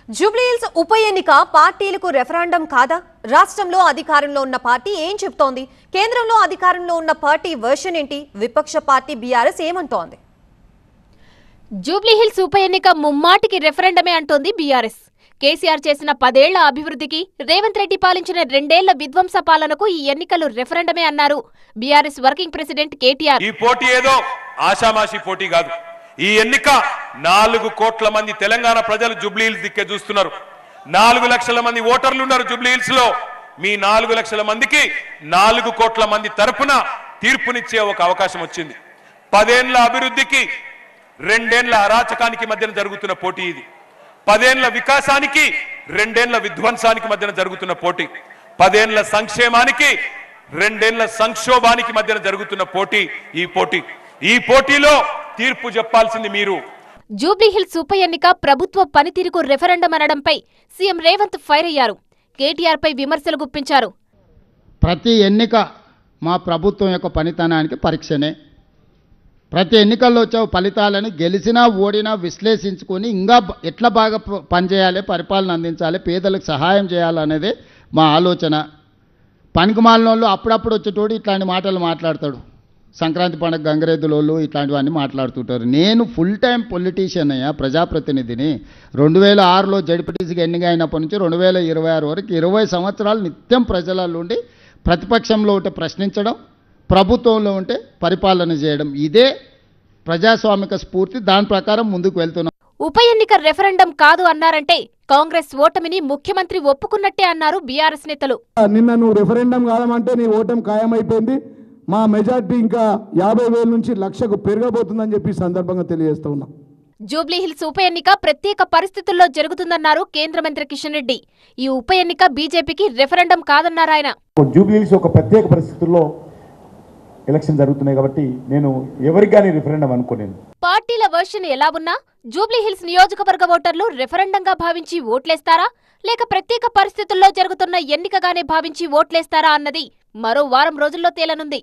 జూబ్లీహిల్స్ ఉప ఎన్నిక పార్టీలకు రెఫరెండం కాదా? రాష్ట్రంలో అధికారంలో ఉన్న పార్టీ ఏం చెప్తోంది? కేంద్రంలో అధికారంలో ఉన్న పార్టీ వర్షన్ ఏంటి? విపక్ష పార్టీ బీఆర్ఎస్ ఏమంటోంది? జూబ్లీహిల్స్ ఉప ఎన్నిక ముమ్మాటికి రెఫరెండమే అంటోంది బీఆర్ఎస్. కేసీఆర్ చేసిన 10 ఏళ్ల అభివృద్ధికి, రేవంత్ రెడ్డి పాలించిన 2 ఏళ్ల విధ్వంస పాలనకు ఈ ఎన్నికలు రెఫరెండమే అన్నారు బీఆర్ఎస్ వర్కింగ్ ప్రెసిడెంట్ కేటీఆర్. ఈ పోటీ ఏదో ఆషామాషి పోటీ కాదు. ఈ ఎన్నిక 4 కోట్ల మంది తెలంగాణ ప్రజలు జూబ్లీహిల్స్ దిక్కే చూస్తున్నారు. 4 లక్షల మంది ఓటర్లు ఉన్నారు జూబ్లీహిల్స్ లో. మీ 4 లక్షల మందికి 4 కోట్ల మంది తరపున తీర్పునిచ్చే ఒక అవకాశం వచ్చింది. 10 ఏళ్ల అభివృద్ధికి, 2 ఏళ్ల అరాచకానికి మధ్యన జరుగుతున్న పోటీ ఇది. 10 ఏళ్ల వికాసానికి, 2 ఏళ్ల విధ్వంసానికి మధ్యన జరుగుతున్న పోటీ. 10 ఏళ్ల సంక్షేమానికి, 2 ఏళ్ల సంక్షోభానికి మధ్యన జరుగుతున్న పోటీ ఈ పోటీలో తీర్పు చెప్పాల్సింది మీరు. జూబ్లీహిల్స్ ఉప ఎన్నిక ప్రభుత్వ పనితీరుకు రెఫరెండం అనడంపై సీఎం రేవంత్ ఫైర్ అయ్యారు. కేటీఆర్ పై విమర్శలు గుప్పించారు. ప్రతి ఎన్నిక మా ప్రభుత్వం యొక్క పనితనానికి పరీక్షనే. ప్రతి ఎన్నికల్లో వచ్చే ఫలితాలను గెలిచినా ఓడినా విశ్లేషించుకొని ఇంకా ఎట్లా బాగా పనిచేయాలి, పరిపాలన అందించాలి, పేదలకు సహాయం చేయాలనేదే మా ఆలోచన. పనికిమాలినోళ్ళు అప్పుడప్పుడు వచ్చేటోడు ఇట్లాంటి మాటలు మాట్లాడతాడు. సంక్రాంతి పండుగ గంగరెద్దులోళ్ళు ఇట్లాంటివన్నీ మాట్లాడుతుంటారు. నేను ఫుల్ టైం పొలిటీషియన్ అయ్యా, ప్రజాప్రతినిధిని. 2006లో జడ్పీటీసీకి ఎన్నిక అయినప్పటి నుంచి 2026 వరకు 20 సంవత్సరాలు నిత్యం ప్రజలలో ఉండి ప్రతిపక్షంలో ఉంటే ప్రశ్నించడం, ప్రభుత్వంలో ఉంటే పరిపాలన చేయడం. ఇదే ప్రజాస్వామిక స్ఫూర్తి. దాని ప్రకారం ముందుకు వెళ్తున్నాం. ఉప ఎన్నిక రెఫరెండం కాదు అన్నారంటే కాంగ్రెస్ ఓటమిని ముఖ్యమంత్రి ఒప్పుకున్నట్టే అన్నారు బీఆర్ఎస్ నేతలు. నిన్న నువ్వు రెఫరెండం కాదమంటే నీ ఓటమి ఖాయమైపోయింది. మా మెజార్టీ ఇంకా 50,000 నుంచి 1,00,000కు పెరగబోతుందని చెప్పి సందర్భంగా తెలియజేస్తా ఉన్నాం. జూబ్లీహిల్స్ ఉప ఎన్నిక ప్రత్యేక పరిస్థితుల్లో జరుగుతుందన్నారు కేంద్ర మంత్రి కిషన్ రెడ్డి. ఈ ఉప ఎన్నిక బీజేపీకి రెఫరెండం కాదన్నారు ఆయన. జూబ్లీహిల్స్ ఒక ప్రత్యేక పరిస్థితుల్లో ఎలక్షన్ జరుగుతున్నాయి కాబట్టి నేను ఎవరికి కానీ రిఫరెండం అనుకోలేను. పార్టీల వర్షన్ ఎలా ఉన్నా జూబ్లీహిల్స్ నియోజకవర్గ ఓటర్లు రెఫరెండంగా భావించి ఓట్లేస్తారా, లేక ప్రత్యేక పరిస్థితుల్లో జరుగుతున్న ఎన్నికగానే భావించి ఓట్లేస్తారా అన్నది మరో వారం రోజుల్లో తేలనుంది.